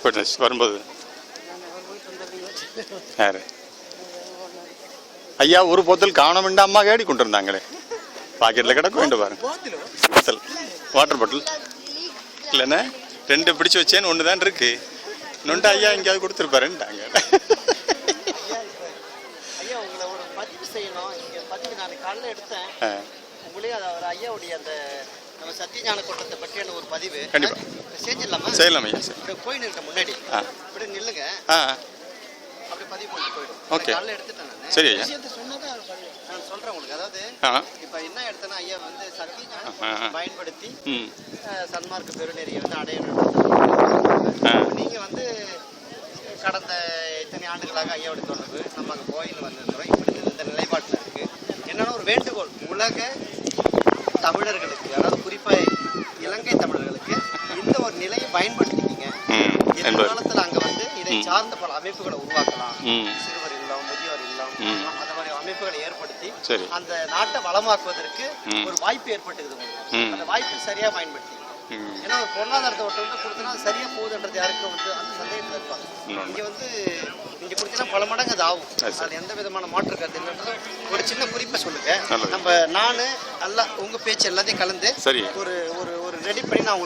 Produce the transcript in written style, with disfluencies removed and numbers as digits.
போயிட்டு வரும்போது யாரு ஐயா ஒரு போத்தல் காண அம்மா கேடி கொண்டு இருந்தாங்களே பாக்கெட்டில் கிடக்க வேண்டும் பாருங்க போத்தல் வாட்டர் பாட்டில் இல்லைண்ணே 2 பிடிச்சி வச்சேன்னு 1 தான் இருக்கு நொண்டு ஐயா எங்கேயாவது கொடுத்துருப்பாருன்ட்டாங்க. சத்தியஞான கூட்டத்தை பற்றியான ஒரு பதிவு செய்யலாம் ஐயா கோயில் இருக்க முன்னாடி இப்படி நில்லுங்க அப்படி பதிவு பண்ணிட்டு போயிடும். ஓகே எடுத்துட்டேன் சரி ஐயா நான் சொல்றேன் உங்களுக்கு. அதாவது இப்ப என்ன எடுத்தேன்னா ஐயா வந்து சத்தியஞானம் பயன்படுத்தி சன்மார்க்க பெருநெறியை வந்து அடையணும். நீங்க வந்து கடந்த இத்தனை ஆண்டுகளாக ஐயாவுடைய தொடர்பு நம்ம அங்கே கோயில் வந்திருக்கிறோம். இப்படி இந்த நிலைப்பாட்டில் இருக்கு. என்னன்னா ஒரு வேண்டுகோள் உலக தமிழர்களுக்கு, அதாவது குறிப்பா இலங்கை தமிழர்களுக்கு இந்த ஒரு நிலையை பயன்படுத்திக்கிங்க. எதிர்காலத்தில் அங்க வந்து இதை சார்ந்த பல அமைப்புகளை உருவாக்கலாம். சிறுவர் இல்லம், முதியோர் இல்லம், அந்த மாதிரி அமைப்புகளை ஏற்படுத்தி அந்த நாட்டை வளமாக்குவதற்கு ஒரு வாய்ப்பு ஏற்பட்டுக்குது. அந்த வாய்ப்பை சரியா பயன்படுத்தி, ஏன்னா ஒரு பொருளாதாரத்தை ஒருத்தவங்க கொடுத்தனா சரியா போகுதுன்றது யாருக்கும் வந்து அந்த சந்தேகத்தில் இருப்பாங்க. இங்க வந்து இங்க கொடுத்தா பல மடங்கு அது ஆகும். அதில் எந்த விதமான மாற்று கருத்து இல்லைன்றது ஒரு சின்ன குறிப்பை சொல்லுங்க. நம்ம நானு அல்ல உங்க பேச்சு எல்லாத்தையும் கலந்து ஒரு ஒரு ரெடி பண்ணி நான்